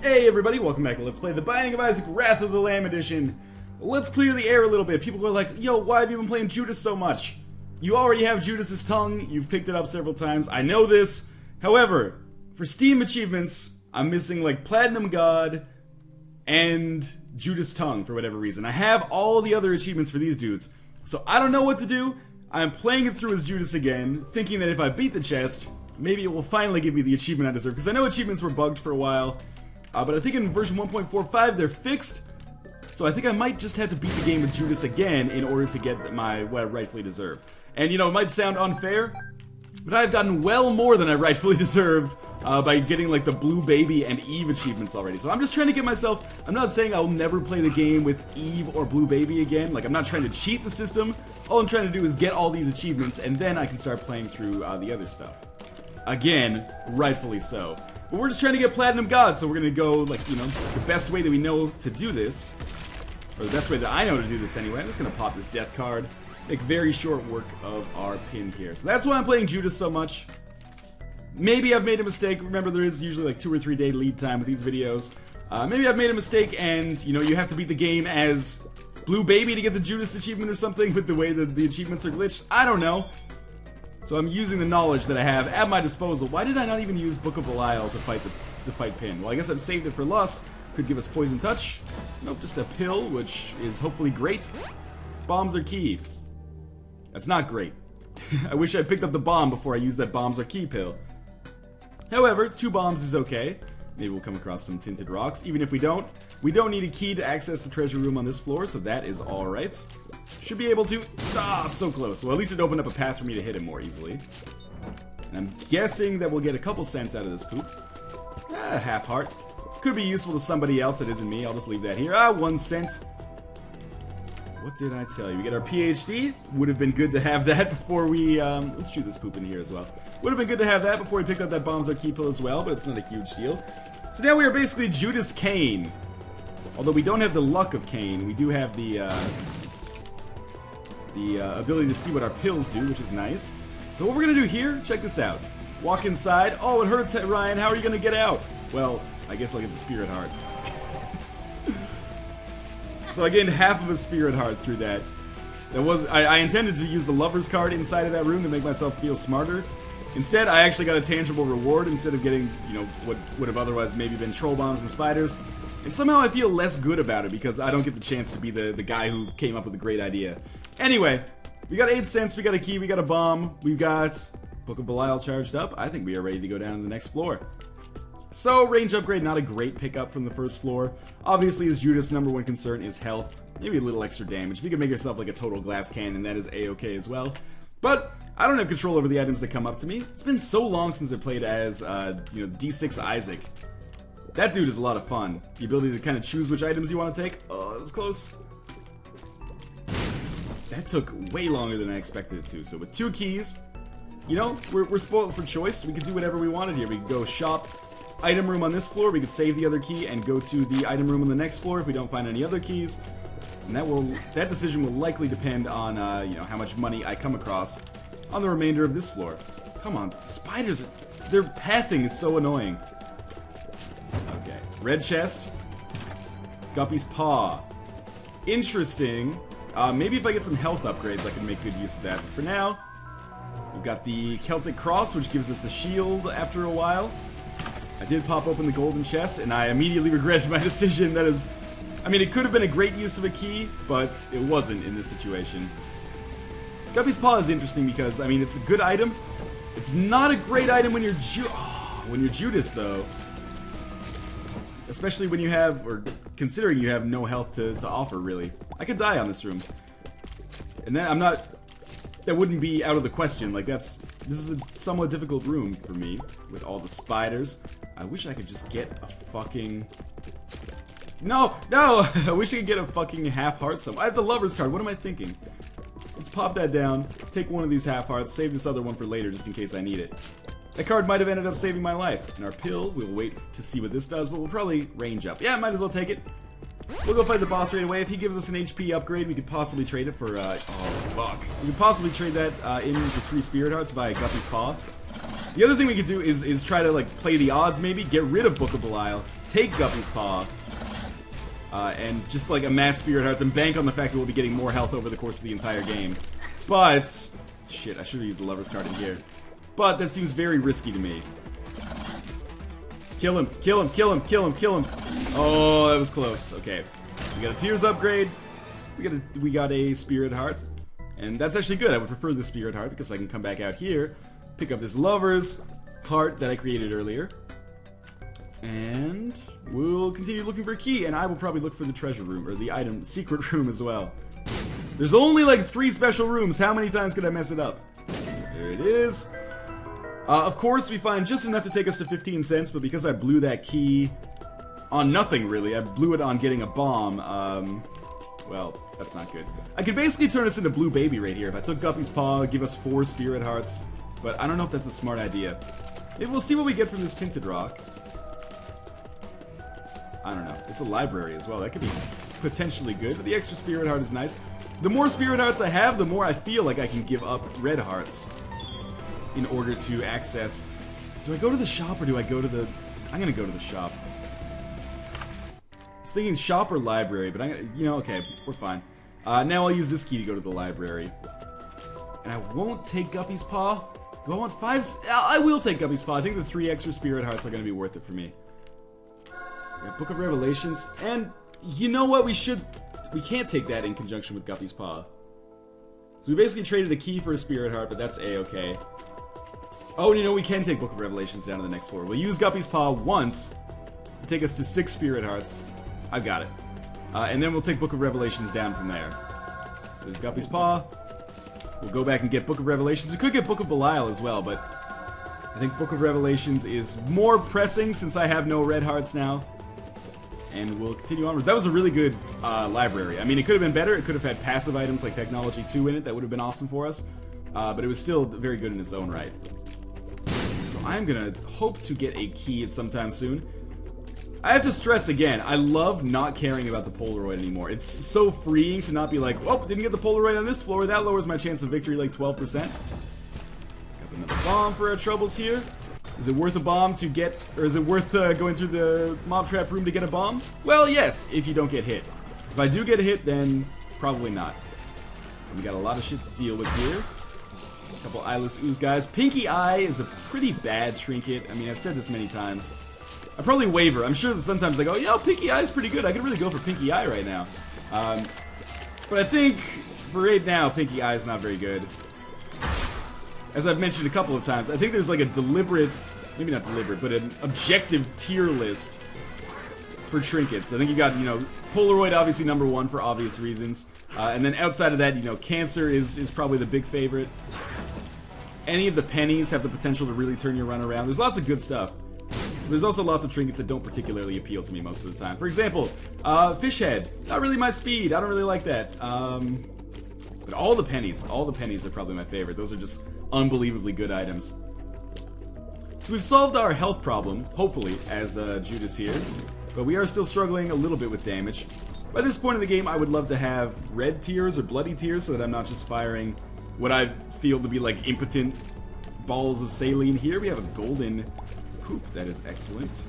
Hey everybody, welcome back to Let's Play The Binding of Isaac Wrath of the Lamb Edition. Let's clear the air a little bit. People are like, yo, why have you been playing Judas so much? You already have Judas's tongue, you've picked it up several times, I know this. However, for Steam achievements, I'm missing like Platinum God and Judas tongue for whatever reason. I have all the other achievements for these dudes, so I don't know what to do. I'm playing it through as Judas again, thinking that if I beat the chest, maybe it will finally give me the achievement I deserve, because I know achievements were bugged for a while. But I think in version 1.45 they're fixed, so I think I might just have to beat the game with Judas again in order to get what I rightfully deserve. And you know, it might sound unfair, but I've gotten well more than I rightfully deserved by getting like the Blue Baby and Eve achievements already. So I'm just trying to get myself, I'm not saying I'll never play the game with Eve or Blue Baby again, like I'm not trying to cheat the system. All I'm trying to do is get all these achievements and then I can start playing through the other stuff. Again, rightfully so. But we're just trying to get Platinum God, so we're gonna go, like, you know, the best way that we know to do this, or the best way that I know to do this anyway. I'm just gonna pop this death card, make very short work of our pin here. So that's why I'm playing Judas so much. Maybe I've made a mistake. Remember, there is usually like 2 or 3 day lead time with these videos. Maybe I've made a mistake and, you know, you have to beat the game as Blue Baby to get the Judas achievement or something with the way that the achievements are glitched. I don't know. So I'm using the knowledge that I have at my disposal. Why did I not even use Book of Belial to fight Pin? Well, I guess I've saved it for Lust. Could give us Poison Touch. Nope, just a pill, which is hopefully great. Bombs are key. That's not great. I wish I picked up the bomb before I used that bombs are key pill. However, 2 bombs is okay. Maybe we'll come across some tinted rocks. Even if we don't need a key to access the treasure room on this floor, so that is alright. Should be able to. Ah, so close. Well, at least it opened up a path for me to hit him more easily. And I'm guessing that we'll get a couple cents out of this poop. Half heart. Could be useful to somebody else that isn't me. I'll just leave that here. 1 cent. What did I tell you? We get our PhD. Would have been good to have that before we, let's shoot this poop in here as well. Would have been good to have that before we picked up that bombs are key pill as well, but it's not a huge deal. So now we are basically Judas Cain. Although we don't have the luck of Cain, we do have the ability to see what our pills do, which is nice. So what we're gonna do here, check this out. Walk inside. Oh, it hurts, Ryan. How are you gonna get out? Well, I guess I'll get the spirit heart. So I gained half of a spirit heart through that. I intended to use the lover's card inside of that room to make myself feel smarter. Instead, I actually got a tangible reward instead of getting, you know, what would have otherwise maybe been troll bombs and spiders. And somehow I feel less good about it because I don't get the chance to be the guy who came up with a great idea. Anyway, we got 8 cents, we got a key, we got a bomb, we've got Book of Belial charged up. I think we are ready to go down to the next floor. So, range upgrade, not a great pickup from the first floor. Obviously, as Judas' #1 concern is health. Maybe a little extra damage. If you can make yourself like a total glass cannon, that is a-okay as well. But I don't have control over the items that come up to me. It's been so long since I played as, you know, D6 Isaac. That dude is a lot of fun. The ability to kind of choose which items you want to take. Oh, that was close. That took way longer than I expected it to. So with 2 keys, you know, we're spoiled for choice. We could do whatever we wanted here. We could go shop, item room on this floor. We could save the other key and go to the item room on the next floor if we don't find any other keys. And that decision will likely depend on, you know, how much money I come across on the remainder of this floor. Come on, spiders, their pathing is so annoying. Okay, red chest, Guppy's paw. Interesting. Maybe if I get some health upgrades, I can make good use of that. But for now, we've got the Celtic Cross, which gives us a shield after a while. I did pop open the golden chest, and I immediately regretted my decision. That is, I mean, it could have been a great use of a key, but it wasn't in this situation. Guppy's paw is interesting because, I mean, it's a good item. It's not a great item when you're Judas, though. Especially when you have, or considering you have no health to offer, really. I could die on this room. And then that wouldn't be out of the question. Like, this is a somewhat difficult room for me, with all the spiders. I wish I could just get a fucking... No! I wish I could get a fucking half heart I have the lover's card, what am I thinking? Let's pop that down, take one of these half hearts, save this other one for later just in case I need it. That card might have ended up saving my life. And our pill, we'll wait to see what this does, but we'll probably range up. Yeah, might as well take it. We'll go fight the boss right away. If he gives us an HP upgrade, we could possibly trade it for, oh fuck. We could possibly trade that in for 3 spirit hearts via Guppy's paw. The other thing we could do is try to, like, play the odds, maybe. Get rid of Book of Belial. Take Guppy's Paw. And just, like, amass Spirit Hearts and bank on the fact that we'll be getting more health over the course of the entire game. But... shit, I should have used the Lover's card in here. But that seems very risky to me. Kill him, kill him, kill him, kill him, kill him. Oh, that was close. Okay. We got a Tears upgrade. We got a Spirit Heart. And that's actually good. I would prefer the Spirit Heart because I can come back out here, pick up this Lover's Heart that I created earlier. And we'll continue looking for a key, and I will probably look for the treasure room, or the item secret room as well. There's only like 3 special rooms. How many times could I mess it up? There it is. Of course, we find just enough to take us to 15 cents, but because I blew that key on nothing, really, I blew it on getting a bomb, well, that's not good. I could basically turn us into Blue Baby right here. If I took Guppy's Paw, give us 4 Spirit Hearts, but I don't know if that's a smart idea. Maybe we'll see what we get from this Tinted Rock. I don't know. It's a library as well. That could be potentially good, but the extra Spirit Heart is nice. The more Spirit Hearts I have, the more I feel like I can give up Red Hearts in order to access... Do I go to the shop or do I go to the... I'm gonna go to the shop. I was thinking shop or library, but you know, okay, we're fine. Now I'll use this key to go to the library. And I won't take Guppy's Paw. Do I want 5? I will take Guppy's Paw. I think the 3 extra Spirit Hearts are gonna be worth it for me. Book of Revelations, and you know what, we can't take that in conjunction with Guppy's Paw. So we basically traded a key for a Spirit Heart, but that's A-okay. Oh, and you know, we can take Book of Revelations down to the next floor. We'll use Guppy's Paw once to take us to 6 Spirit Hearts. I've got it. And then we'll take Book of Revelations down from there. So there's Guppy's Paw. We'll go back and get Book of Revelations. We could get Book of Belial as well, but I think Book of Revelations is more pressing since I have no red hearts now. And we'll continue onwards. That was a really good library. I mean, it could have been better. It could have had passive items like Technology 2 in it. That would have been awesome for us. But it was still very good in its own right. So I'm going to hope to get a key at sometime soon. I have to stress again, I love not caring about the Polaroid anymore. It's so freeing to not be like, oh, didn't get the Polaroid on this floor. That lowers my chance of victory like 12%. Got another bomb for our troubles here. Is it worth a bomb to get, or is it worth going through the mob trap room to get a bomb? Well, yes, if you don't get hit. If I do get a hit, then probably not. And we got a lot of shit to deal with here. A couple eyeless ooze guys. Pinky Eye is a pretty bad trinket. I mean, I've said this many times. I probably waver. I'm sure that sometimes I go, yo, Pinky Eye is pretty good. I could really go for Pinky Eye right now. But I think for right now, Pinky Eye is not very good. As I've mentioned a couple of times, I think there's like a deliberate, maybe not deliberate, but an objective tier list for trinkets. I think you got, you know, Polaroid obviously #1 for obvious reasons. And then outside of that, you know, Cancer is probably the big favorite. Any of the pennies have the potential to really turn your run around. There's lots of good stuff. There's also lots of trinkets that don't particularly appeal to me most of the time. For example, Fish Head. Not really my speed. I don't really like that. But all the pennies are probably my favorite. Those are just unbelievably good items. So we've solved our health problem, hopefully, as Judas here. But we are still struggling a little bit with damage. By this point in the game, I would love to have red tears or bloody tears so that I'm not just firing what I feel to be like impotent balls of saline here. We have a golden poop. That is excellent. So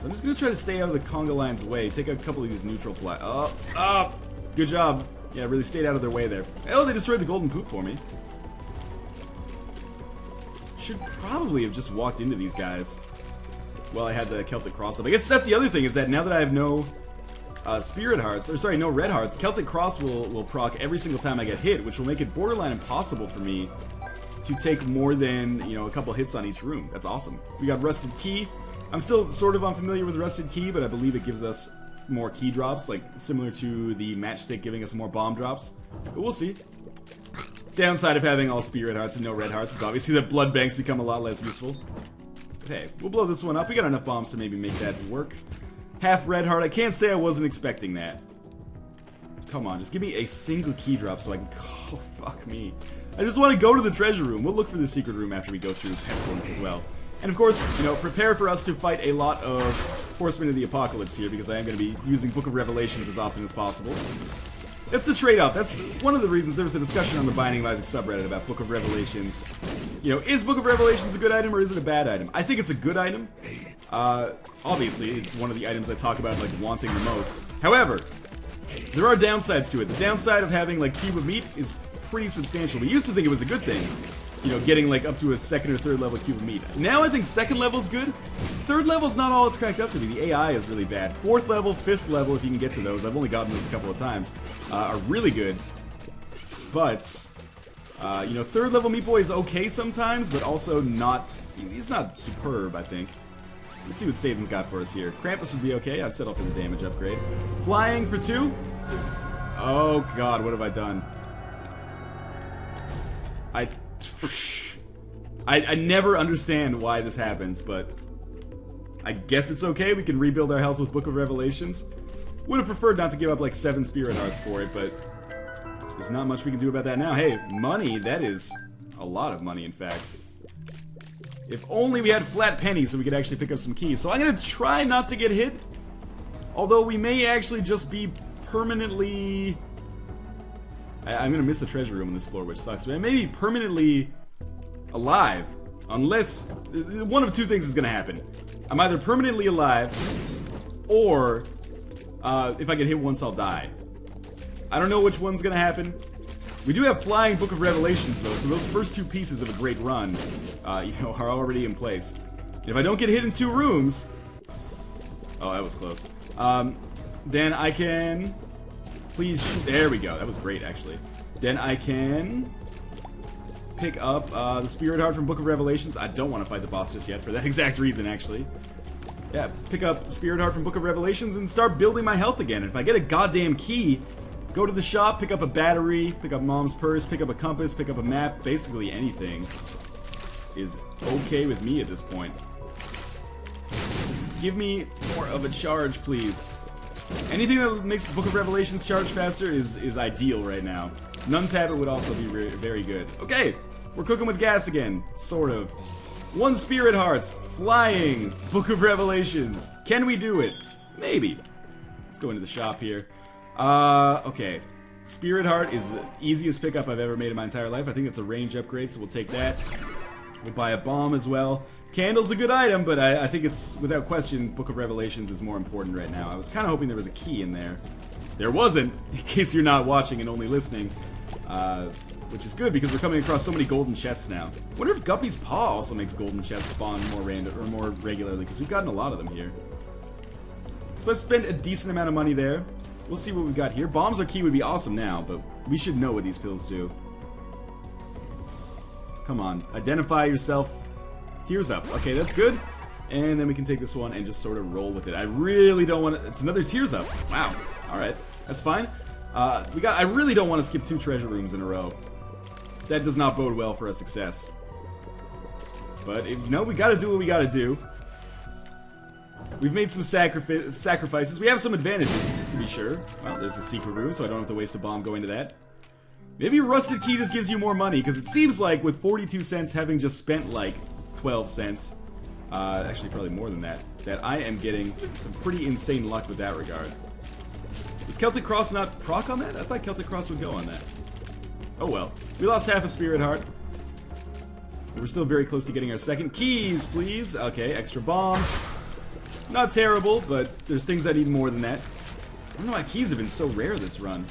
I'm just going to try to stay out of the conga line's way. Take a couple of these neutral fly. Oh, good job. Yeah, really stayed out of their way there. Oh, they destroyed the golden poop for me. Should probably have just walked into these guys while I had the Celtic Cross up. I guess that's the other thing, is that now that I have no Spirit Hearts, or sorry, no Red Hearts, Celtic Cross will proc every single time I get hit, which will make it borderline impossible for me to take more than, you know, a couple hits on each room. That's awesome. We got Rusted Key. I'm still sort of unfamiliar with Rusted Key, but I believe it gives us more key drops, like similar to the Matchstick giving us more bomb drops. But we'll see. Downside of having all Spirit Hearts and no Red Hearts is obviously that blood banks become a lot less useful. But hey, we'll blow this one up. We got enough bombs to maybe make that work. Half Red Heart. I can't say I wasn't expecting that. Come on, just give me a single key drop so I can... Oh, fuck me. I just want to go to the treasure room. We'll look for the secret room after we go through Pestilence as well. And of course, you know, prepare for us to fight a lot of Horsemen of the Apocalypse here, because I am going to be using Book of Revelations as often as possible. That's the trade-off. That's one of the reasons there was a discussion on the Binding of Isaac subreddit about Book of Revelations You know, is Book of Revelations a good item or is it a bad item? I think it's a good item. Obviously, it's one of the items I talk about, like, wanting the most. However, there are downsides to it. The downside of having, like, Cube of Meat is pretty substantial. We used to think it was a good thing, you know, getting, like, up to a 2nd or 3rd level Cube of Meat. Now I think 2nd level's good. 3rd level's not all it's cracked up to be. The AI is really bad. 4th level, 5th level, if you can get to those, I've only gotten those a couple of times, are really good. But, you know, 3rd level Meat Boy is okay sometimes, but also not, he's not superb, I think. Let's see what Satan's got for us here. Krampus would be okay. I'd settle for the damage upgrade. Flying for 2. Oh god, what have I done? I never understand why this happens, but I guess it's okay. We can rebuild our health with Book of Revelations. Would have preferred not to give up like 7 Spirit Hearts for it, but there's not much we can do about that now. Hey, money, that is a lot of money, in fact. If only we had flat pennies so we could actually pick up some keys. So I'm going to try not to get hit. Although we may actually just be permanently... I'm going to miss the treasure room on this floor, which sucks. But I may be permanently alive. Unless... one of two things is going to happen. I'm either permanently alive, or if I get hit once, I'll die. I don't know which one's going to happen. We do have Flying Book of Revelations, though, so those first 2 pieces of a great run, you know, are already in place. And if I don't get hit in 2 rooms... Oh, that was close. Then I can... Please shoot... There we go. That was great, actually. Then I can... pick up the Spirit Heart from Book of Revelations. I don't want to fight the boss just yet, for that exact reason, actually. Yeah, pick up Spirit Heart from Book of Revelations and start building my health again. If I get a goddamn key... Go to the shop, pick up a battery, pick up Mom's purse, pick up a compass, pick up a map. Basically anything is okay with me at this point. Just give me more of a charge, please. Anything that makes Book of Revelations charge faster is ideal right now. Nun's Habit would also be very good. Okay, we're cooking with gas again, sort of. 1 Spirit Hearts, Flying, Book of Revelations. Can we do it? Maybe. Let's go into the shop here. Okay. Spirit Heart is the easiest pickup I've ever made in my entire life. I think it's a range upgrade, so we'll take that. We'll buy a bomb as well. Candle's a good item, but I think it's, without question, Book of Revelations is more important right now. I was kind of hoping there was a key in there. There wasn't, in case you're not watching and only listening. Which is good, because we're coming across so many golden chests now. I wonder if Guppy's Paw also makes golden chests spawn more random, or more regularly, because we've gotten a lot of them here. So I spent a decent amount of money there. We'll see what we've got here. Bombs or key would be awesome now, but we should know what these pills do. Come on, identify yourself. Tears up. Okay, that's good. And then we can take this one and just sort of roll with it. I really don't want to... It's another tears up. Wow. Alright, that's fine. I really don't want to skip 2 treasure rooms in a row. That does not bode well for a success. But, you know, we gotta do what we gotta do. We've made some sacrifices. We have some advantages, to be sure. Well, there's the secret room, so I don't have to waste a bomb going to that. Maybe a rusted key just gives you more money, because it seems like with 42 cents having just spent like 12 cents, actually probably more than that, that I am getting some pretty insane luck with that regard. Is Celtic Cross not proc on that? I thought Celtic Cross would go on that. Oh well. We lost half a Spirit Heart. We're still very close to getting our second. Keys, please. Okay, extra bombs. Not terrible, but there's things I need more than that. I don't know why keys have been so rare this run.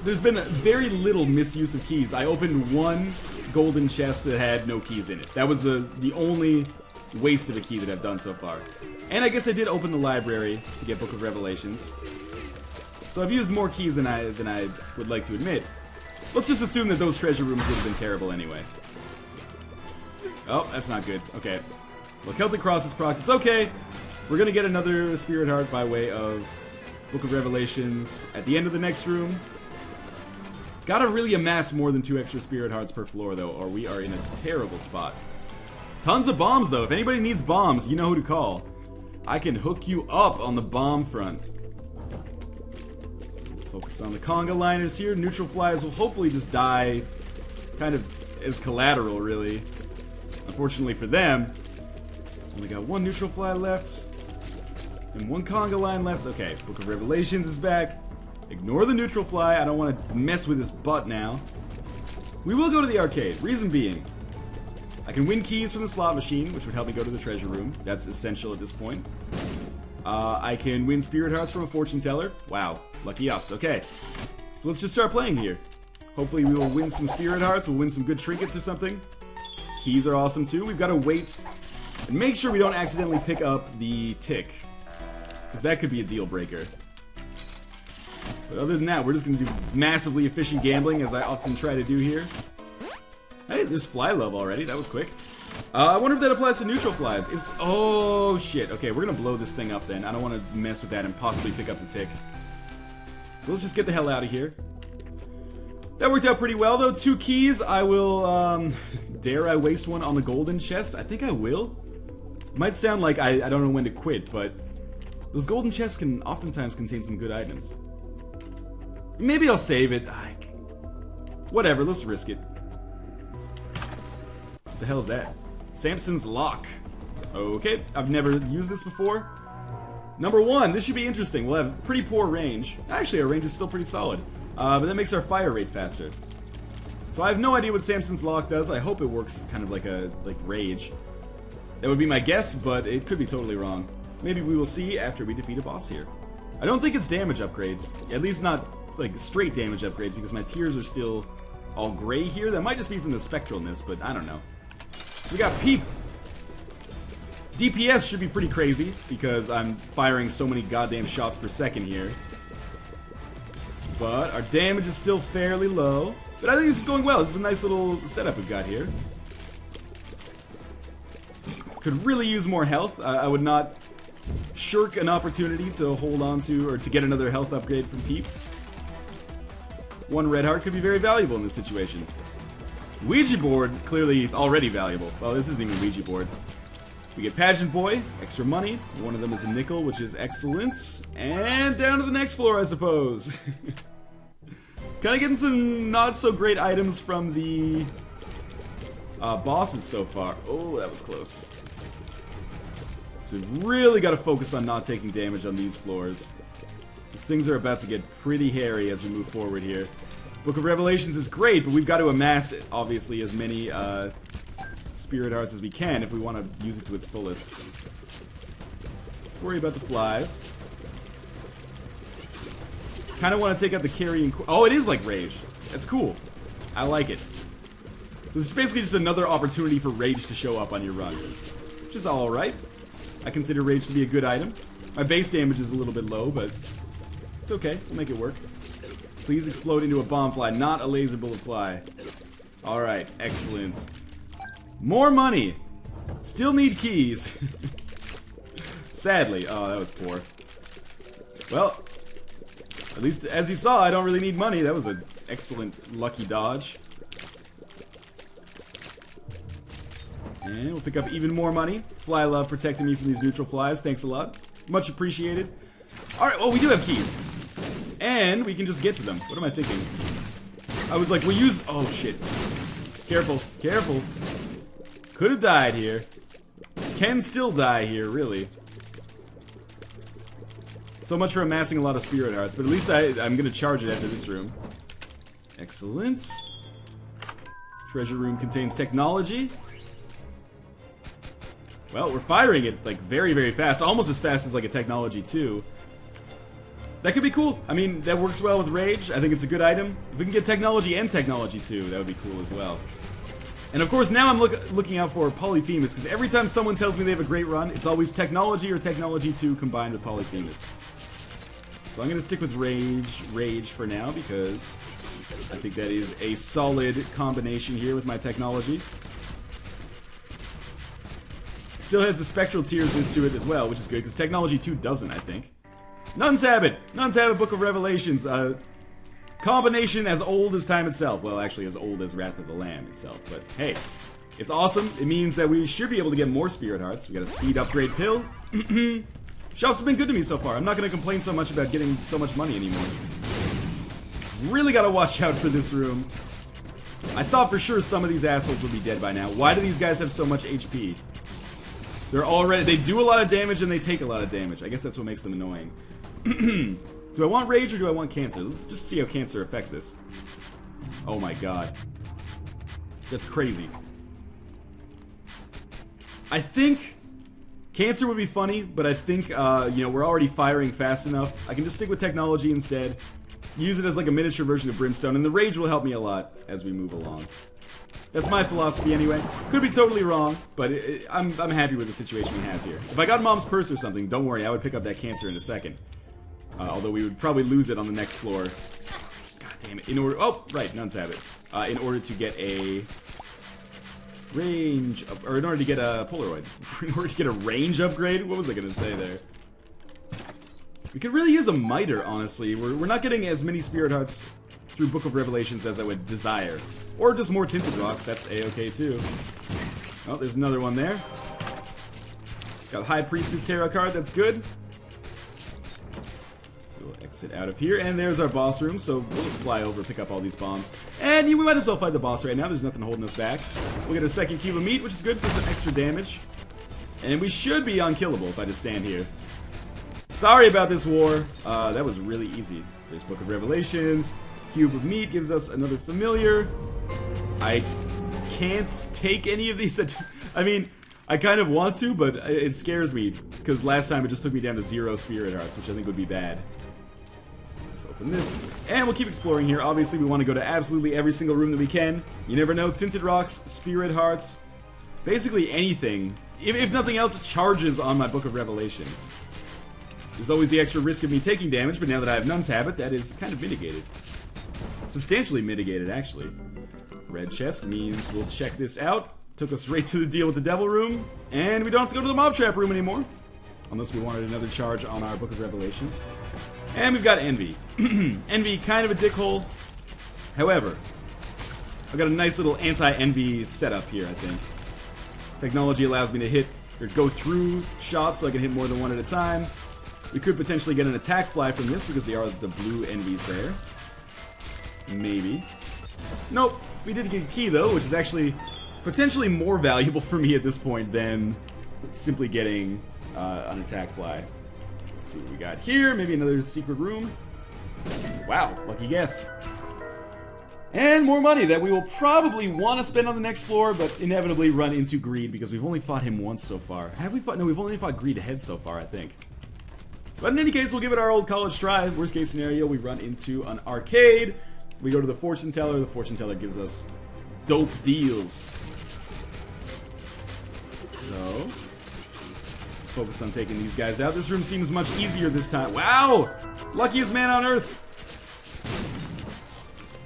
There's been very little misuse of keys. I opened 1 golden chest that had no keys in it. That was the only waste of a key that I've done so far. And I guess I did open the library to get Book of Revelations. So I've used more keys than I would like to admit. Let's just assume that those treasure rooms would have been terrible anyway. Oh, that's not good. Okay. Well, Celtic Cross is procced. It's okay. We're gonna get another Spirit Heart by way of Book of Revelations at the end of the next room. Gotta really amass more than 2 extra Spirit Hearts per floor, though, or we are in a terrible spot. Tons of bombs, though. If anybody needs bombs, you know who to call. I can hook you up on the bomb front. So we'll focus on the conga liners here. Neutral flies will hopefully just die kind of as collateral, really. Unfortunately for them, only got 1 neutral fly left. And 1 conga line left. Okay, Book of Revelations is back. Ignore the neutral fly. I don't want to mess with his butt now. We will go to the arcade. Reason being, I can win keys from the slot machine, which would help me go to the treasure room. That's essential at this point. I can win spirit hearts from a fortune teller. Wow, lucky us. Okay, so let's just start playing here. Hopefully we will win some spirit hearts. We'll win some good trinkets or something. Keys are awesome too. We've got to wait and make sure we don't accidentally pick up the tick, because that could be a deal breaker. But other than that, we're just going to do massively efficient gambling, as I often try to do here. Hey, there's fly love already. That was quick. I wonder if that applies to neutral flies. Oh, shit. Okay, we're going to blow this thing up then. I don't want to mess with that and possibly pick up the tick. So let's just get the hell out of here. That worked out pretty well, though. 2 keys. I will, dare I waste one on the golden chest? I think I will. It might sound like I don't know when to quit, but those golden chests can oftentimes contain some good items. Maybe I'll save it. Whatever, let's risk it. What the hell is that? Samson's Lock. Okay, I've never used this before. Number 1, this should be interesting. We'll have pretty poor range. Actually, our range is still pretty solid. But that makes our fire rate faster. So I have no idea what Samson's Lock does. I hope it works kind of like Rage. That would be my guess, but it could be totally wrong. Maybe we will see after we defeat a boss here. I don't think it's damage upgrades. At least not like straight damage upgrades, because my tiers are still all gray here. That might just be from the spectralness, but I don't know. So we got Peep. DPS should be pretty crazy, because I'm firing so many goddamn shots per second here. But our damage is still fairly low. But I think this is going well. This is a nice little setup we've got here. Could really use more health. I would not shirk an opportunity to hold on to, or to get another health upgrade from Peep. 1 red heart could be very valuable in this situation. Ouija board, clearly already valuable. Well, this isn't even a Ouija board. We get Pageant Boy, extra money. One of them is a nickel, which is excellent. And down to the next floor, I suppose. Kinda getting some not so great items from the bosses so far. Oh, that was close. So we've really got to focus on not taking damage on these floors. These things are about to get pretty hairy as we move forward here. Book of Revelations is great, but we've got to amass, obviously, as many spirit hearts as we can if we want to use it to its fullest. Let's worry about the flies. Kind of want to take out the carrying... Oh, it is like Rage. That's cool. I like it. So it's basically just another opportunity for Rage to show up on your run. Which is alright. I consider Rage to be a good item. My base damage is a little bit low, but it's okay. We'll make it work. Please explode into a bomb fly, not a laser bullet fly. Alright, excellent. More money! Still need keys. Sadly. Oh, that was poor. Well, at least as you saw, I don't really need money. That was an excellent lucky dodge. And we'll pick up even more money. Fly Love protecting me from these neutral flies. Thanks a lot. Much appreciated. Alright, well, we do have keys. And we can just get to them. What am I thinking? I was like, we'll use... Oh, shit. Careful. Careful. Could have died here. Can still die here, really. So much for amassing a lot of spirit hearts, but at least I'm gonna charge it after this room. Excellent. Treasure room contains technology. Well, we're firing it like very, very fast. Almost as fast as like a technology 2. That could be cool. I mean, that works well with Rage. I think it's a good item. If we can get technology and technology 2, that would be cool as well. And of course, now I'm looking out for Polyphemus, because every time someone tells me they have a great run, it's always technology or technology 2 combined with Polyphemus. So I'm going to stick with Rage for now, because I think that is a solid combination here with my technology. Still has the spectral tiers list to it as well, which is good, because technology 2 doesn't, I think. None Sabbath! None Sabbath Book of Revelations. Combination as old as time itself. Well, actually as old as Wrath of the Lamb itself. But hey, it's awesome. It means that we should be able to get more spirit hearts. We got a speed upgrade pill. Shops have been good to me so far. I'm not going to complain so much about getting so much money anymore. Really got to watch out for this room. I thought for sure some of these assholes would be dead by now. Why do these guys have so much HP? They do a lot of damage and they take a lot of damage. I guess that's what makes them annoying. Do I want Rage or do I want Cancer? Let's just see how Cancer affects this. Oh my god. That's crazy. I think cancer would be funny, but I think, you know, we're already firing fast enough. I can just stick with technology instead. Use it as like a miniature version of Brimstone, and the rage will help me a lot as we move along. That's my philosophy anyway. Could be totally wrong, but I'm happy with the situation we have here. If I got Mom's purse or something, don't worry, I would pick up that cancer in a second. Although we would probably lose it on the next floor. God damn it. In order... Oh, right, nuns have it. In order to get a... range... Or in order to get a Polaroid. In order to get a range upgrade? What was I going to say there? We could really use a miter, honestly. We're not getting as many Spirit Hearts through Book of Revelations as I would desire. Or just more Tinted Rocks, that's a-okay too. Oh, there's another one there. Got High Priestess Tarot card, that's good. We'll exit out of here, and there's our boss room, so we'll just fly over, pick up all these bombs. And we might as well fight the boss right now, there's nothing holding us back. We'll get a second cube of meat, which is good for some extra damage. And we should be unkillable if I just stand here. Sorry about this war. That was really easy. So there's Book of Revelations. Cube of meat gives us another familiar. I can't take any of these. I mean, I kind of want to, but it scares me because last time it just took me down to 0 Spirit Hearts, which I think would be bad. Let's open this, and we'll keep exploring here. Obviously, we want to go to absolutely every single room that we can. You never know. Tinted Rocks, Spirit Hearts, basically anything. If nothing else, charges on my Book of Revelations. There's always the extra risk of me taking damage, but now that I have Nun's Habit, that is kind of mitigated. Substantially mitigated, actually. Red chest means we'll check this out. Took us right to the deal with the Devil Room, and we don't have to go to the Mob Trap Room anymore. Unless we wanted another charge on our Book of Revelations. And we've got Envy. Envy, kind of a dickhole. However, I've got a nice little anti-Envy setup here, I think. Technology allows me to hit, or go through shots so I can hit more than one at a time. We could potentially get an attack fly from this because there are the blue Envies there. Maybe. Nope. We did get a key though, which is actually potentially more valuable for me at this point than simply getting an attack fly. Let's see what we got here. Maybe another secret room. Wow, lucky guess. And more money that we will probably want to spend on the next floor, but inevitably run into Greed because we've only fought him once so far. Have we fought? No, we've only fought Greed ahead so far, I think. But in any case, we'll give it our old college try. Worst case scenario, we run into an arcade. We go to the Fortune Teller. The Fortune Teller gives us dope deals. So, focus on taking these guys out. This room seems much easier this time. Wow! Luckiest man on Earth.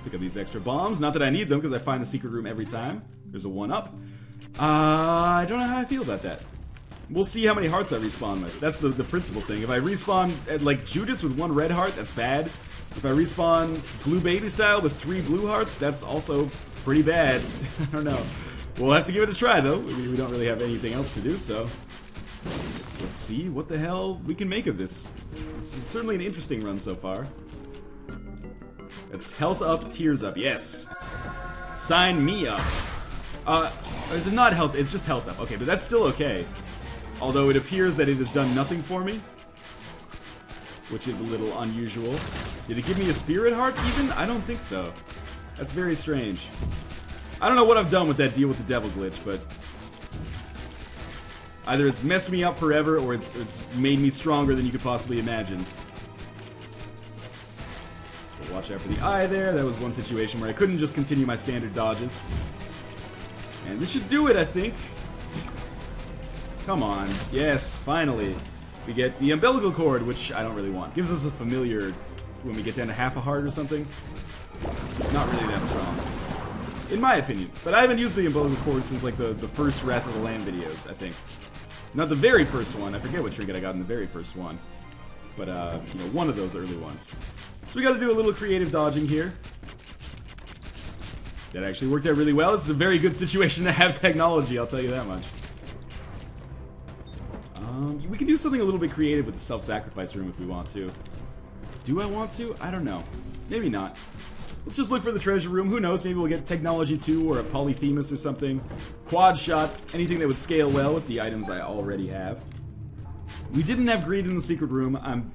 Pick up these extra bombs. Not that I need them, because I find the secret room every time. There's a 1-up. I don't know how I feel about that. We'll see how many hearts I respawn with. That's the principal thing. If I respawn at, like, Judas with 1 red heart, that's bad. If I respawn Blue Baby style with 3 blue hearts, that's also pretty bad. I don't know. We'll have to give it a try, though. We don't really have anything else to do, so... Let's see what the hell we can make of this. It's certainly an interesting run so far. It's health up, tears up. Yes. Sign me up. Is it not health? It's just health up. Okay, but that's still okay. Although it appears that it has done nothing for me. Which is a little unusual. Did it give me a spirit heart even? I don't think so. That's very strange. I don't know what I've done with that deal with the devil glitch, but... either it's messed me up forever, or it's made me stronger than you could possibly imagine. So watch out for the eye there. That was one situation where I couldn't just continue my standard dodges. And this should do it, I think. Come on. Yes, finally. We get the umbilical cord, which I don't really want. Gives us a familiar when we get down to half a heart or something. Not really that strong. In my opinion. But I haven't used the umbilical cord since like the first Wrath of the Lamb videos, I think. Not the very first one. I forget what trinket I got in the very first one. But, you know, one of those early ones. So we gotta do a little creative dodging here. That actually worked out really well. This is a very good situation to have technology, I'll tell you that much. We can do something a little bit creative with the self-sacrifice room if we want to. Do I want to? I don't know. Maybe not. Let's just look for the treasure room. Who knows? Maybe we'll get Technology 2 or a Polyphemus or something. Quad shot. Anything that would scale well with the items I already have. We didn't have greed in the secret room. I'm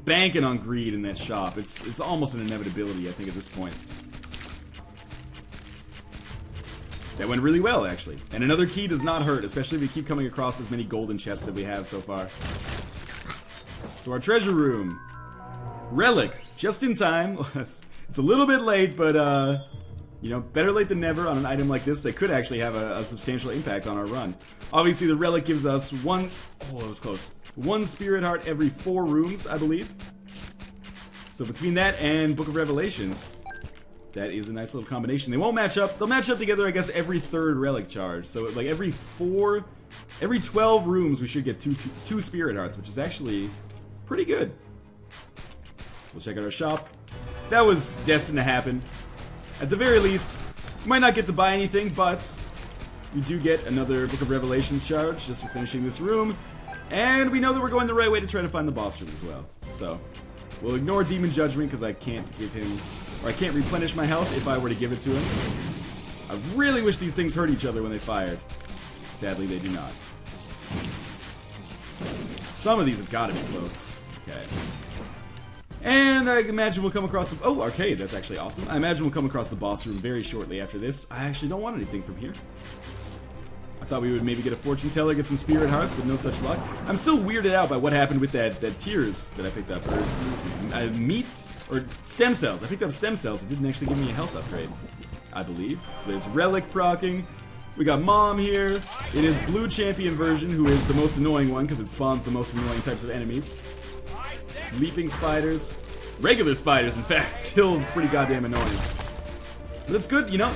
banking on greed in that shop. It's almost an inevitability, I think, at this point. That went really well, actually. And another key does not hurt, especially if we keep coming across as many golden chests that we have so far. So our treasure room. Relic. Just in time. It's a little bit late, but, you know, better late than never on an item like this that could actually have a substantial impact on our run. Obviously, the relic gives us one... Oh, that was close. One spirit heart every 4 rooms, I believe. So between that and Book of Revelations... That is a nice little combination. They won't match up. They'll match up together, I guess, every 3rd relic charge. So, like, every 12 rooms, we should get two spirit hearts, which is actually pretty good. We'll check out our shop. That was destined to happen. At the very least, we might not get to buy anything, but we do get another Book of Revelations charge just for finishing this room. And we know that we're going the right way to try to find the boss room as well. So, we'll ignore Demon Judgment because I can't give him... Or I can't replenish my health if I were to give it to him. I really wish these things hurt each other when they fired. Sadly, they do not. Some of these have got to be close. Okay. And I imagine we'll come across the... Oh, arcade. That's actually awesome. I imagine we'll come across the boss room very shortly after this. I actually don't want anything from here. I thought we would maybe get a fortune teller, get some spirit hearts, but no such luck. I'm still weirded out by what happened with that tears that I picked up. Or meat... Or stem cells. I picked up stem cells. It didn't actually give me a health upgrade, I believe. So there's relic procking. We got Mom here. It is Blue Champion version, who is the most annoying one because it spawns the most annoying types of enemies. Leaping spiders. Regular spiders, in fact, still pretty goddamn annoying. But it's good, you know.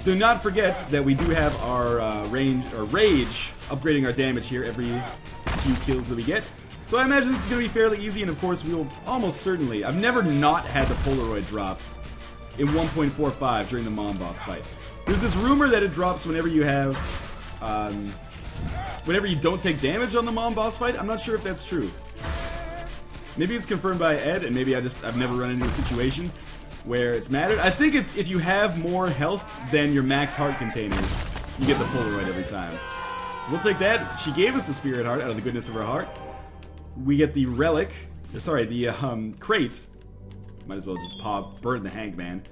Do not forget that we do have our rage upgrading our damage here every few kills that we get. So I imagine this is going to be fairly easy, and of course we will almost certainly... I've never not had the Polaroid drop in 1.45 during the Mom boss fight. There's this rumor that it drops whenever you have... whenever you don't take damage on the Mom boss fight. I'm not sure if that's true. Maybe it's confirmed by Ed, and maybe I've never run into a situation where it's mattered. I think it's if you have more health than your max heart containers, you get the Polaroid every time. So we'll take that. She gave us the spirit heart out of the goodness of her heart. We get the relic, sorry, the crate. Might as well just burn the hanged man.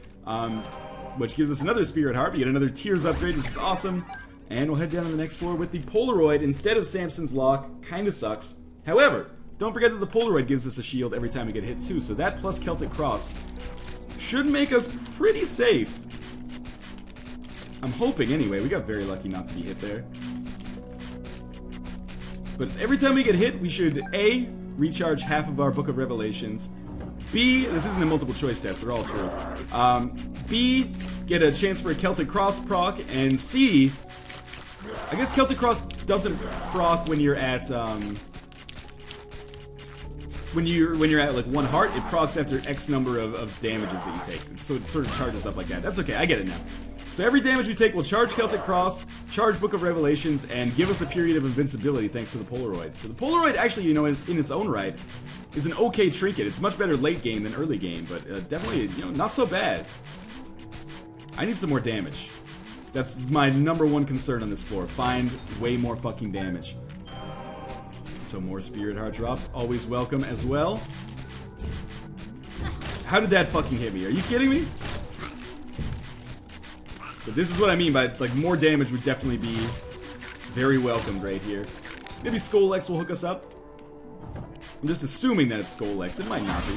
Which gives us another spirit heart. We get another tears upgrade, which is awesome. And we'll head down to the next floor with the Polaroid instead of Samson's lock. Kinda sucks. However, don't forget that the Polaroid gives us a shield every time we get hit too. So that plus Celtic Cross should make us pretty safe. I'm hoping anyway. We got very lucky not to be hit there. But every time we get hit, we should A, recharge half of our Book of Revelations. B, this isn't a multiple choice test, they're all true. B, get a chance for a Celtic Cross proc, and C, I guess Celtic Cross doesn't proc when you're at when you're at like 1 heart. It procs after X number of damages that you take. So it sort of charges up like that. That's okay, I get it now. So every damage we take will charge Celtic Cross, charge Book of Revelations, and give us a period of invincibility thanks to the Polaroid. So the Polaroid actually, you know, in its own right, is an okay trinket. It's much better late game than early game, but definitely, you know, not so bad. I need some more damage. That's my #1 concern on this floor. Find way more fucking damage. So more spirit heart drops, always welcome as well. How did that fucking hit me? Are you kidding me? But this is what I mean by, like, more damage would definitely be very welcomed right here. Maybe Skolex will hook us up. I'm just assuming that it's Skolex. It might not be.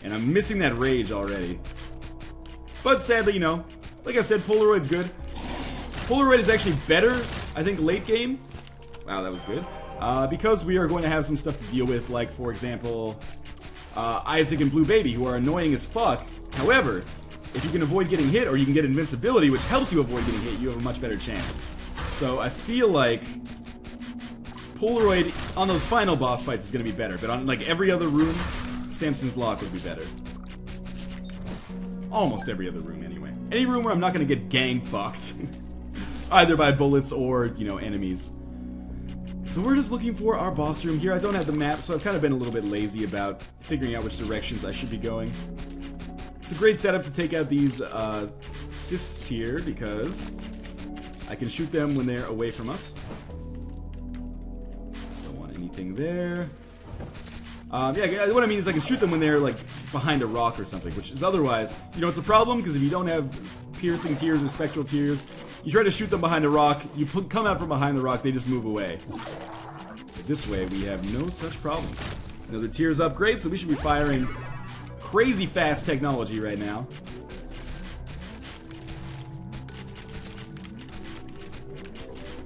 And I'm missing that rage already. But sadly, you know, like I said, Polaroid's good. Polaroid is actually better, I think, late game. Wow, that was good. Because we are going to have some stuff to deal with, like, for example, Isaac and Blue Baby, who are annoying as fuck. However, if you can avoid getting hit, or you can get invincibility, which helps you avoid getting hit, you have a much better chance. So I feel like Polaroid on those final boss fights is going to be better, but on like every other room, Samson's Lock would be better. Almost every other room, anyway. Any room where I'm not going to get gang fucked, either by bullets or, you know, enemies. So we're just looking for our boss room here. I don't have the map, so I've kind of been a little bit lazy about figuring out which directions I should be going. It's a great setup to take out these cysts here, because I can shoot them when they're away from us. Don't want anything there. Yeah, what I mean is I can shoot them when they're, like, behind a rock or something, which is otherwise, you know, it's a problem, because if you don't have piercing tears or spectral tears, you try to shoot them behind a rock, you come out from behind the rock, they just move away. But this way, we have no such problems. Another tears upgrade, so we should be firing crazy fast technology right now.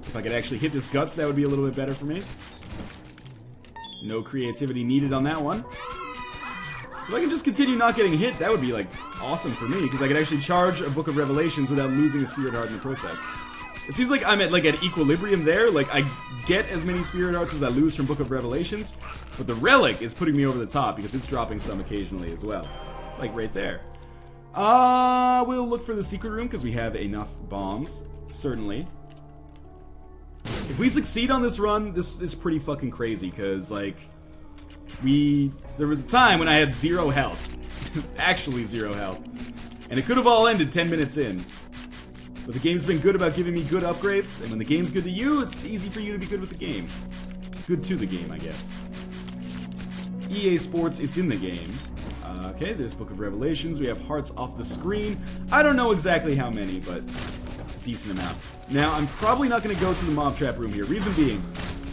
If I could actually hit this guts, that would be a little bit better for me. No creativity needed on that one. So if I can just continue not getting hit, that would be, like, awesome for me, because I could actually charge a Book of Revelations without losing a Spirit Heart in the process. It seems like I'm at, like, at equilibrium there. Like, I get as many Spirit Hearts as I lose from Book of Revelations, but the Relic is putting me over the top, because it's dropping some occasionally as well. Like, right there. We'll look for the secret room, because we have enough bombs. Certainly. If we succeed on this run, this is pretty fucking crazy, because, like, there was a time when I had 0 health. Actually 0 health. And it could have all ended 10 minutes in. But the game's been good about giving me good upgrades, and when the game's good to you, it's easy for you to be good with the game. Good to the game, I guess. EA Sports, it's in the game. Okay, there's Book of Revelations. We have hearts off the screen. I don't know exactly how many, but decent amount. Now, I'm probably not going to go to the mob trap room here. Reason being,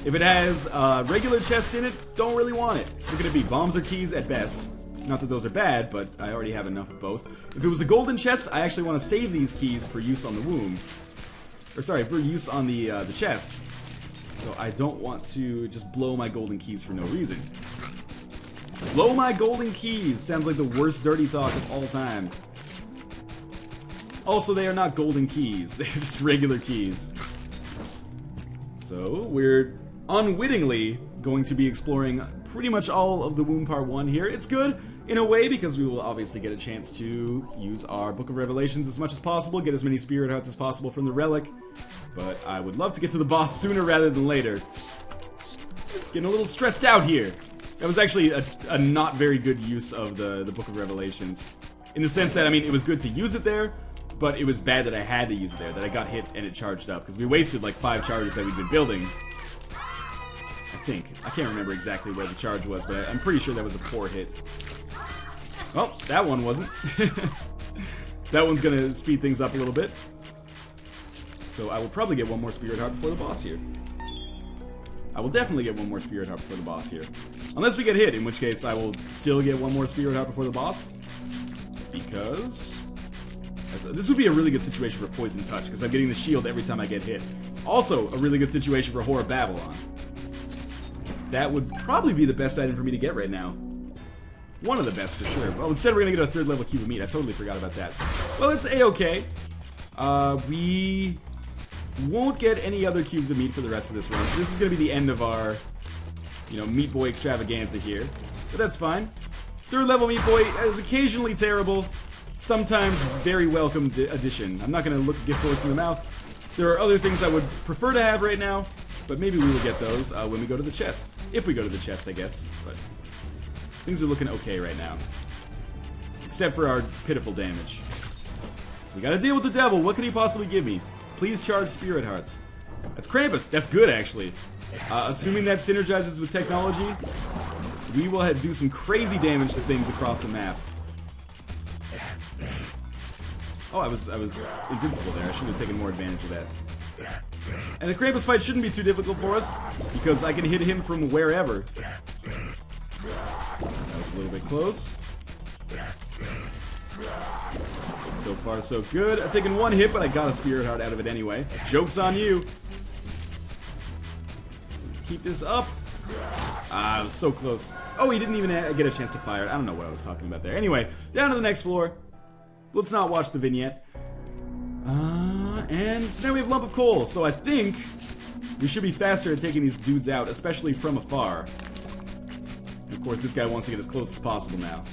if it has a regular chest in it, don't really want it. It's going to be bombs or keys at best. Not that those are bad, but I already have enough of both. If it was a golden chest, I actually want to save these keys for use on the womb. Or sorry, for use on the chest. So I don't want to just blow my golden keys for no reason. Blow my golden keys sounds like the worst dirty talk of all time. Also, they are not golden keys. They are just regular keys. So, we're unwittingly going to be exploring pretty much all of the Womb Part 1 here. It's good, in a way, because we will obviously get a chance to use our Book of Revelations as much as possible, get as many Spirit Hearts as possible from the Relic. But I would love to get to the boss sooner rather than later. Getting a little stressed out here. That was actually a not very good use of the Book of Revelations. In the sense that, I mean, it was good to use it there, but it was bad that I had to use it there, that I got hit and it charged up, because we wasted like 5 charges that we'd been building. I think. I can't remember exactly where the charge was, but I'm pretty sure that was a poor hit. Well, that one wasn't. That one's gonna speed things up a little bit. So I will probably get one more Spirit Heart before the boss here. I will definitely get one more Spirit Heart before the boss here. Unless we get hit, in which case I will still get one more Spirit Heart before the boss. Because this would be a really good situation for Poison Touch, because I'm getting the shield every time I get hit. Also, a really good situation for Whore of Babylon. That would probably be the best item for me to get right now. One of the best, for sure. Well, instead we're going to get a 3rd level cube of meat. I totally forgot about that. Well, it's A-okay. We won't get any other cubes of meat for the rest of this run, so this is going to be the end of our, you know, Meat Boy extravaganza here. But that's fine. 3rd level Meat Boy is occasionally terrible. Sometimes very welcome addition. I'm not going to look a gift horse in the mouth. There are other things I would prefer to have right now, but maybe we will get those when we go to the chest. If we go to the chest, I guess. But things are looking okay right now. Except for our pitiful damage. So we got to deal with the devil. What could he possibly give me? Please charge Spirit Hearts. That's Krampus. That's good, actually. Assuming that synergizes with technology, we will do some crazy damage to things across the map. Oh, I was invincible there. I should have taken more advantage of that. And the Krampus fight shouldn't be too difficult for us, because I can hit him from wherever. That was a little bit close. But so far, so good. I've taken 1 hit, but I got a Spirit Heart out of it anyway. Joke's on you. Let's keep this up. Ah, it was so close. Oh, he didn't even get a chance to fire it. I don't know what I was talking about there. Anyway, down to the next floor. Let's not watch the vignette. And so now we have Lump of Coal. So I think we should be faster at taking these dudes out, especially from afar. And of course, this guy wants to get as close as possible now.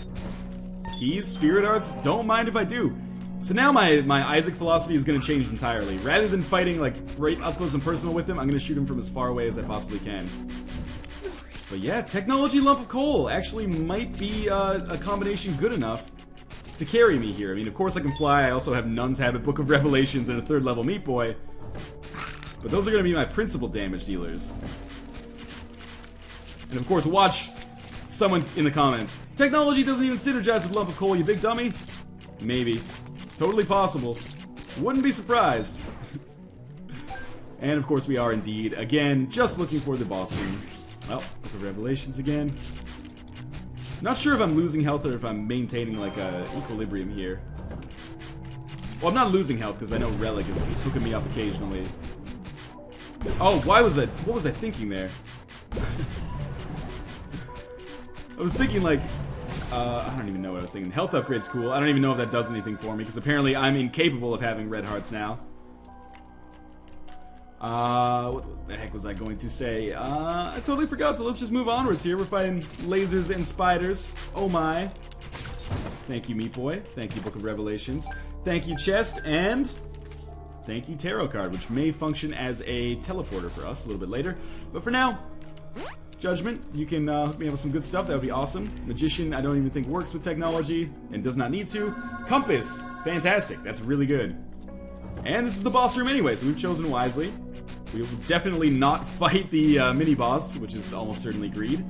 Keys, Spirit Hearts, don't mind if I do. So now my Isaac philosophy is going to change entirely. Rather than fighting like right up close and personal with him, I'm going to shoot him from as far away as I possibly can. But yeah, Technology Lump of Coal actually might be a combination good enough to carry me here. I mean, of course I can fly. I also have Nun's Habit, Book of Revelations, and a 3rd level Meat Boy. But those are going to be my principal damage dealers. And of course, watch Someone in the comments. Technology doesn't even synergize with lump of coal, you big dummy. Maybe. Totally possible. Wouldn't be surprised. And of course we are indeed, again, just looking for the boss room. Well, Book of Revelations again. Not sure if I'm losing health or if I'm maintaining like a equilibrium here. Well, I'm not losing health because I know Relic is hooking me up occasionally. Oh, why was that? What was I thinking there? I was thinking like, I don't even know what I was thinking. Health upgrade's cool. I don't even know if that does anything for me because apparently I'm incapable of having red hearts now. What the heck was I going to say? I totally forgot, so let's just move onwards here. We're fighting lasers and spiders. Oh my. Thank you, Meat Boy. Thank you, Book of Revelations. Thank you, Chest, and thank you, Tarot Card, which may function as a teleporter for us a little bit later. But for now, Judgment, you can hook me up with some good stuff. That would be awesome. Magician, I don't even think works with technology and does not need to. Compass, fantastic. That's really good. And this is the boss room anyway, so we've chosen wisely. We will definitely not fight the mini-boss, which is almost certainly Greed.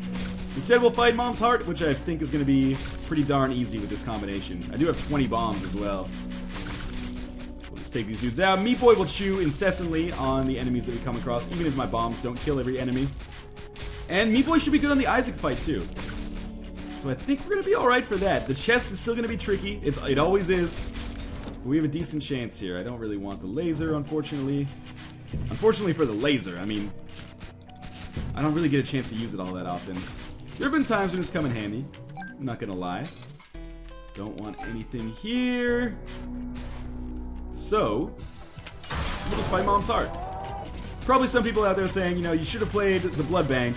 Instead, we'll fight Mom's Heart, which I think is going to be pretty darn easy with this combination. I do have 20 bombs as well. So we'll just take these dudes out. Meat Boy will chew incessantly on the enemies that we come across, even if my bombs don't kill every enemy. And Meat Boy should be good on the Isaac fight, too. So I think we're going to be alright for that. The chest is still going to be tricky. It always is. We have a decent chance here. I don't really want the laser, unfortunately. Unfortunately for the laser, I mean, I don't really get a chance to use it all that often. There have been times when it's come in handy. I'm not gonna lie. Don't want anything here. So, we'll just fight Mom's Heart. Probably some people out there saying, you know, you should have played the Blood Bank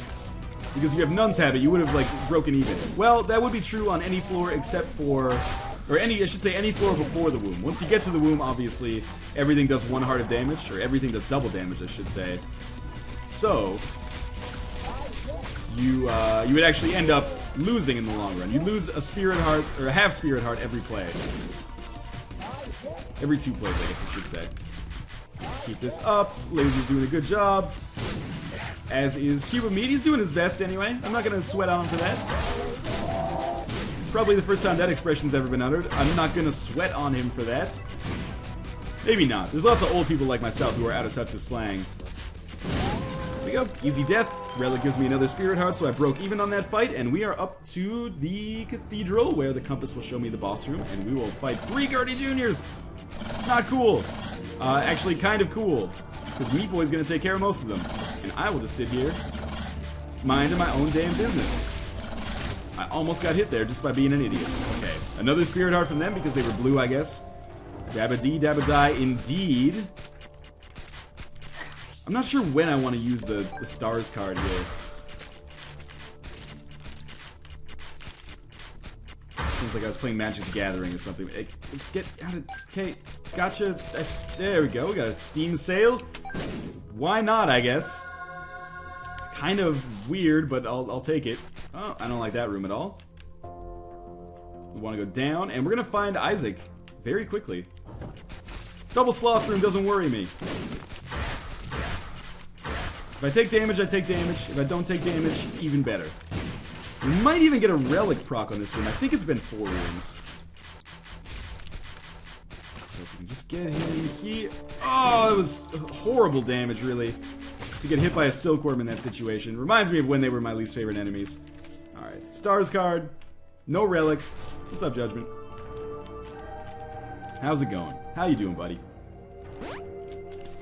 because you have Nun's Habit, you would have, like, broken even. Well, that would be true on any floor except for... Or I should say any floor before the womb. Once you get to the womb, obviously, everything does 1 heart of damage, or everything does double damage, I should say. So, you would actually end up losing in the long run. You lose a spirit heart, or a half spirit heart every play. Every 2 plays, I guess I should say. So let's keep this up. Laser's doing a good job. As is Cube of Meat. He's doing his best anyway. I'm not gonna sweat on him for that. Probably the first time that expression's ever been uttered. I'm not gonna sweat on him for that. Maybe not. There's lots of old people like myself who are out of touch with slang. There we go. Easy death. Relic gives me another spirit heart, so I broke even on that fight, and we are up to the Cathedral, where the compass will show me the boss room, and we will fight 3 Gertie Juniors! Not cool. Actually, kind of cool. Because Meat Boy's gonna take care of most of them. And I will just sit here, minding my own damn business. I almost got hit there just by being an idiot. Okay, another spirit heart from them because they were blue, I guess. Dabba-dee, dabba-die, indeed. I'm not sure when I want to use the stars card here. Seems like I was playing Magic the Gathering or something. Let's get out of... Okay, gotcha. There we go. We got a Steam sale. Why not, I guess? Kind of weird, but I'll take it. Oh, I don't like that room at all. We want to go down, and we're going to find Isaac very quickly. Double sloth room doesn't worry me. If I take damage, I take damage. If I don't take damage, even better. We might even get a relic proc on this room. I think it's been 4 rooms. So if we can just get him here. Oh, it was horrible damage, really. To get hit by a silkworm in that situation. Reminds me of when they were my least favorite enemies. Alright, stars card. No relic. What's up, Judgment? How's it going? How you doing, buddy?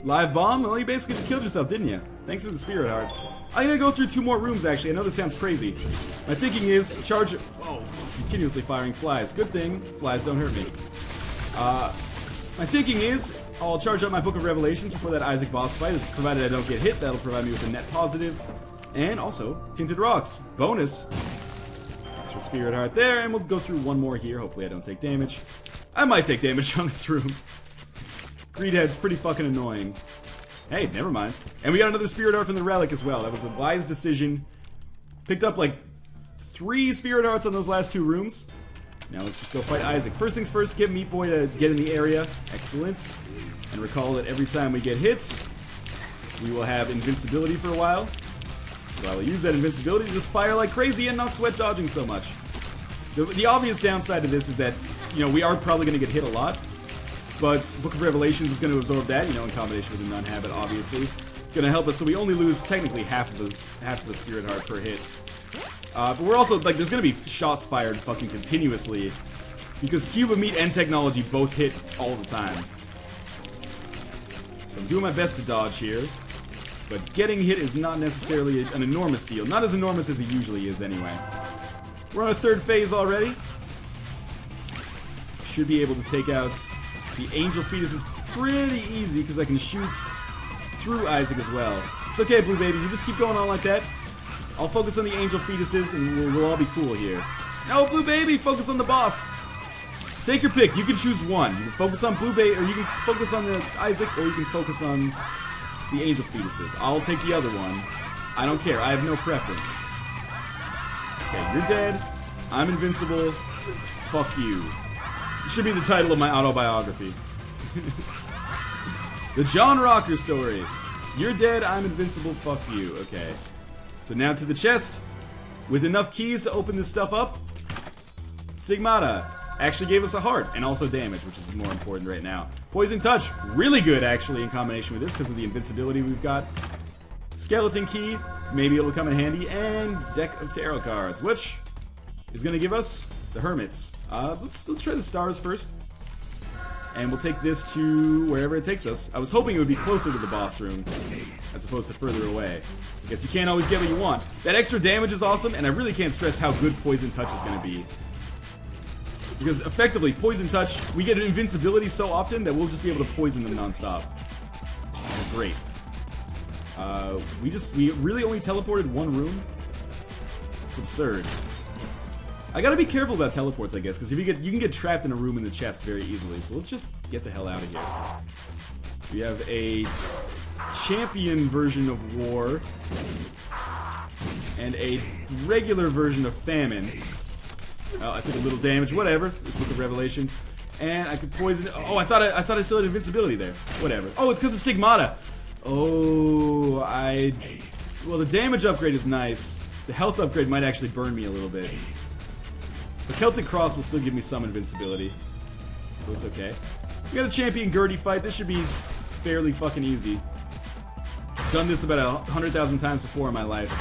Live bomb? Well, you basically just killed yourself, didn't you? Thanks for the spirit heart. I'm gonna go through 2 more rooms, actually. I know this sounds crazy. My thinking is, charge... Oh, just continuously firing flies. Good thing, flies don't hurt me. My thinking is, I'll charge up my Book of Revelations before that Isaac boss fight, provided I don't get hit. That'll provide me with a net positive. And also, Tinted Rocks. Bonus. Extra spirit heart there, and we'll go through 1 more here. Hopefully I don't take damage. I might take damage on this room. Greedhead's pretty fucking annoying. Hey, never mind. And we got another spirit heart from the relic as well. That was a wise decision. Picked up like 3 spirit hearts on those last 2 rooms. Now let's just go fight Isaac. First things first, get Meat Boy to get in the area. Excellent. And recall that every time we get hit, we will have invincibility for a while. So I will use that invincibility to just fire like crazy and not sweat dodging so much. The obvious downside to this is that, you know, we are probably going to get hit a lot. But Book of Revelations is going to absorb that, you know, in combination with the Nun Habit, obviously. Going to help us, so we only lose technically half of the Spirit Heart per hit. But we're also, like, there's going to be shots fired fucking continuously. Because Cube of Meat and Technology both hit all the time. So I'm doing my best to dodge here. But getting hit is not necessarily an enormous deal. Not as enormous as it usually is, anyway. We're on our third phase already. Should be able to take out the Angel Fetuses pretty easy, because I can shoot through Isaac as well. It's okay, Blue Babies. You just keep going on like that. I'll focus on the Angel Fetuses, and we'll all be cool here. No, Blue Baby! Focus on the boss! Take your pick. You can choose one. You can focus on Blue Baby, or you can focus on the Isaac, or you can focus on the Angel Fetuses. I'll take the other one. I don't care. I have no preference. Okay, you're dead. I'm invincible. Fuck you. It should be the title of my autobiography. The John Rocker story. You're dead, I'm invincible, fuck you. Okay. So now to the chest. With enough keys to open this stuff up, Stigmata actually gave us a heart, and also damage, which is more important right now. Poison Touch, really good actually in combination with this because of the invincibility we've got. Skeleton Key, maybe it'll come in handy, and Deck of Tarot Cards, which is going to give us the Hermits. Let's try the stars first. And we'll take this to wherever it takes us. I was hoping it would be closer to the boss room, as opposed to further away. I guess you can't always get what you want. That extra damage is awesome, and I really can't stress how good Poison Touch is going to be. Because effectively, Poison Touch, we get an invincibility so often that we'll just be able to poison them non-stop. Which is great. We really only teleported one room? It's absurd. I gotta be careful about teleports, I guess, because if you can get trapped in a room in the chest very easily. So let's just get the hell out of here. We have a champion version of war and a regular version of famine. Oh, I took a little damage. Whatever. Book of Revelations, and I could poison. Oh, I thought I still had invincibility there. Whatever. Oh, it's because of Stigmata. Oh, well, the damage upgrade is nice. The health upgrade might actually burn me a little bit. The Celtic Cross will still give me some invincibility, so it's okay. We got a Champion Gertie fight. This should be fairly fucking easy. Done this about 100,000 times before in my life.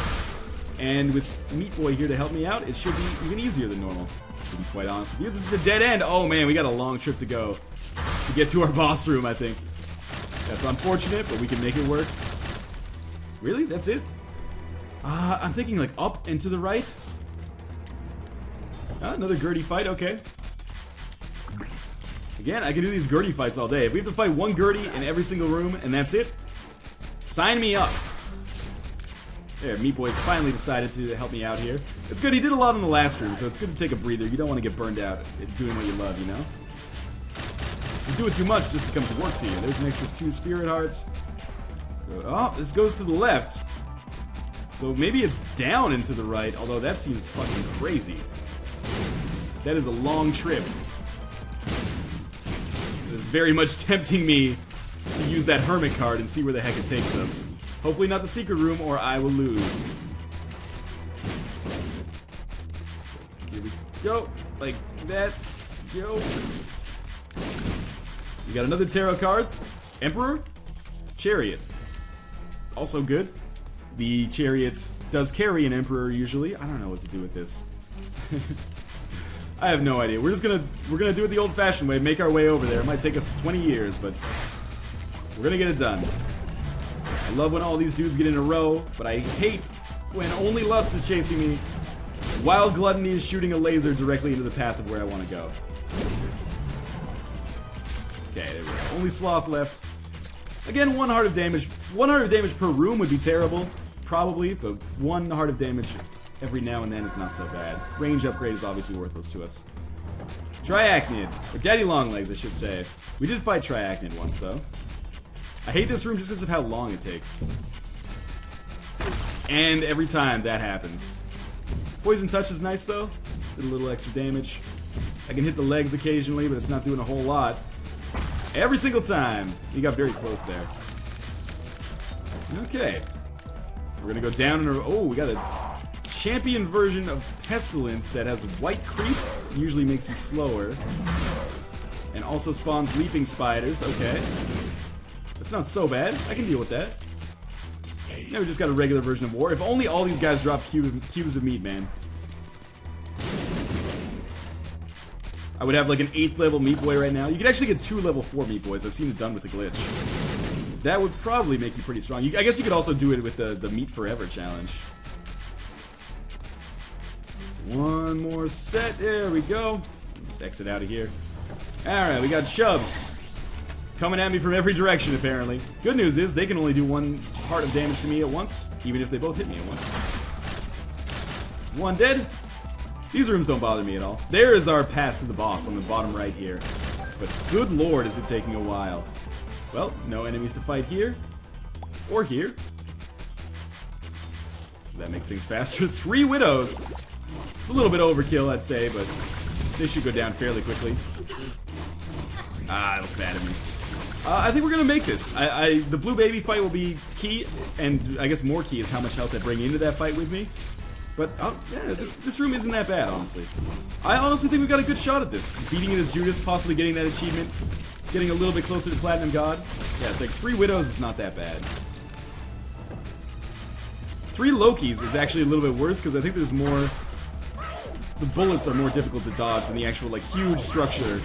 And with Meat Boy here to help me out, it should be even easier than normal, to be quite honest with you. This is a dead end. Oh man, we got a long trip to go to get to our boss room, I think. That's unfortunate, but we can make it work. Really? That's it? I'm thinking like up and to the right. Another Gertie fight, okay. Again, I can do these Gertie fights all day. If we have to fight one Gertie in every single room and that's it, sign me up. There, Meat Boy's finally decided to help me out here. It's good, he did a lot in the last room, so it's good to take a breather. You don't want to get burned out at doing what you love, you know? If you do it too much, it just becomes work to you. There's an extra 2 Spirit Hearts. Oh, this goes to the left. So maybe it's down and to the right, although that seems fucking crazy. That is a long trip. It is very much tempting me to use that Hermit card and see where the heck it takes us. Hopefully not the secret room, or I will lose. So, here we go. Like that. Go. We got another tarot card. Emperor. Chariot. Also good. The Chariot does carry an Emperor usually. I don't know what to do with this. I have no idea. We're gonna do it the old-fashioned way, make our way over there. It might take us 20 years, but we're gonna get it done. I love when all these dudes get in a row, but I hate when only Lust is chasing me while Gluttony is shooting a laser directly into the path of where I want to go. Okay, there we go. Only Sloth left. Again, 1 heart of damage. 1 heart of damage per room would be terrible, probably, but 1 heart of damage every now and then is not so bad. Range upgrade is obviously worthless to us. Triachnid, or Daddy Longlegs, I should say. We did fight Triachnid once, though. I hate this room just because of how long it takes. And every time that happens. Poison Touch is nice, though. Did a little extra damage. I can hit the legs occasionally, but it's not doing a whole lot. Every single time. He got very close there. Okay. So We're gonna go down and oh, we got a champion version of Pestilence that has white creep, usually makes you slower, and also spawns leaping spiders. Okay, that's not so bad. I can deal with that. Now we just got a regular version of war. If only all these guys dropped cubes of meat, man. I would have like an 8th level Meat Boy right now. You could actually get 2 level 4 Meat Boys. I've seen it done with the glitch. That would probably make you pretty strong. I guess you could also do it with the Meat Forever challenge. One more set. There we go. Just exit out of here. Alright, we got Chubs coming at me from every direction, apparently. Good news is they can only do 1 part of damage to me at once, even if they both hit me at once. 1 dead. These rooms don't bother me at all. There is our path to the boss on the bottom right here. But good lord, is it taking a while. Well, no enemies to fight here. Or here. So that makes things faster. 3 widows. It's a little bit overkill, I'd say, but they should go down fairly quickly. Ah, that was bad of me. I think we're gonna make this. The blue baby fight will be key, and I guess more key is how much health I bring into that fight with me. But, yeah, this room isn't that bad, honestly. I honestly think we've got a good shot at this. Beating it as Judas, possibly getting that achievement, getting a little bit closer to Platinum God. Yeah, like 3 Widows is not that bad. 3 Lokis is actually a little bit worse, because I think there's more... The bullets are more difficult to dodge than the actual, like, huge structure.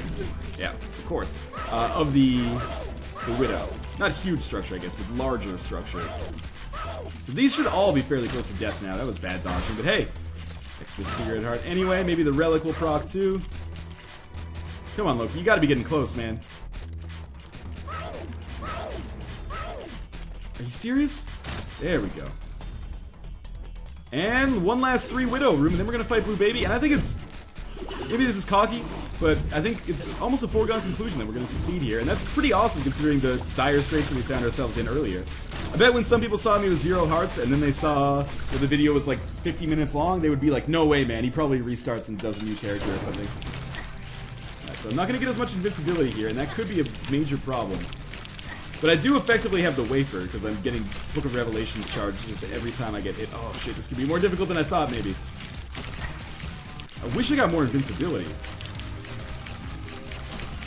Yeah, of course. Of the Widow. Not huge structure, I guess, but larger structure. So these should all be fairly close to death now. That was bad dodging, but hey. Extra Spirit Heart anyway. Maybe the Relic will proc too. Come on, Loki. You gotta be getting close, man. Are you serious? There we go. And 1 last 3 Widow room, and then we're gonna fight Blue Baby, and I think it's... Maybe this is cocky, but I think it's almost a foregone conclusion that we're gonna succeed here, and that's pretty awesome considering the dire straits that we found ourselves in earlier. I bet when some people saw me with 0 hearts, and then they saw that the video was like 50 minutes long, they would be like, no way, man, he probably restarts and does a new character or something. Alright, so I'm not gonna get as much invincibility here, and that could be a major problem. But I do effectively have the wafer, because I'm getting Book of Revelations charged just every time I get hit. Oh shit, this could be more difficult than I thought, maybe. I wish I got more invincibility.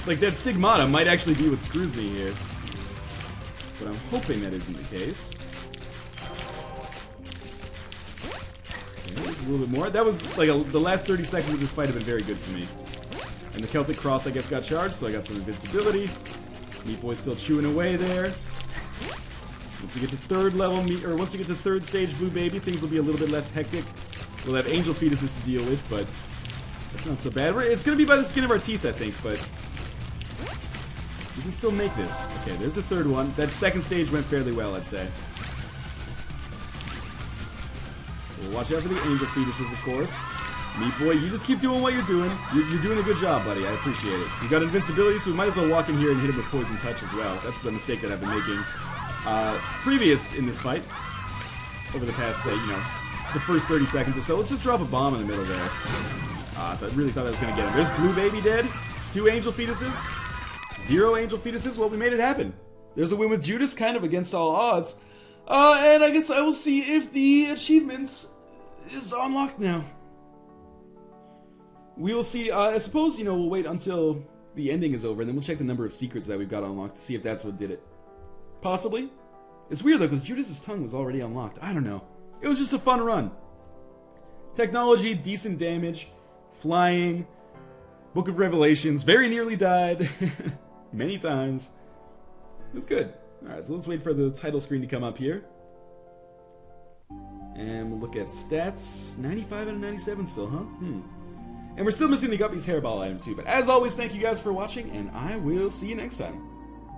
Like, that Stigmata might actually be what screws me here. But I'm hoping that isn't the case. Okay, a little bit more. That was, like, the last 30 seconds of this fight have been very good for me. And the Celtic Cross, I guess, got charged, so I got some invincibility. Meat Boy's still chewing away there. Once we get to 3rd level, once we get to 3rd stage Blue Baby, things will be a little bit less hectic. We'll have angel fetuses to deal with, but that's not so bad. It's gonna be by the skin of our teeth, I think, but we can still make this. Okay, there's the 3rd one. That 2nd stage went fairly well, I'd say. So we'll watch out for the angel fetuses, of course. Meat Boy, you just keep doing what you're doing. You're doing a good job, buddy. I appreciate it. You've got invincibility, so we might as well walk in here and hit him with Poison Touch as well. That's the mistake that I've been making previous in this fight. Over the past, you know, the first 30 seconds or so. Let's just drop a bomb in the middle there. I really thought I was going to get him. There's Blue Baby dead. 2 angel fetuses. 0 angel fetuses. Well, we made it happen. There's a win with Judas, kind of against all odds. And I guess I will see if the achievement is unlocked now. We will see. I suppose, you know, we'll wait until the ending is over, and then we'll check the number of secrets that we've got unlocked to see if that's what did it. Possibly. It's weird, though, because Judas's tongue was already unlocked. I don't know. It was just a fun run. Technology, decent damage, flying, Book of Revelations, very nearly died many times. It was good. Alright, so let's wait for the title screen to come up here. And we'll look at stats. 95 out of 97 still, huh? And we're still missing the Guppy's Hairball item too. But as always, thank you guys for watching, and I will see you next time.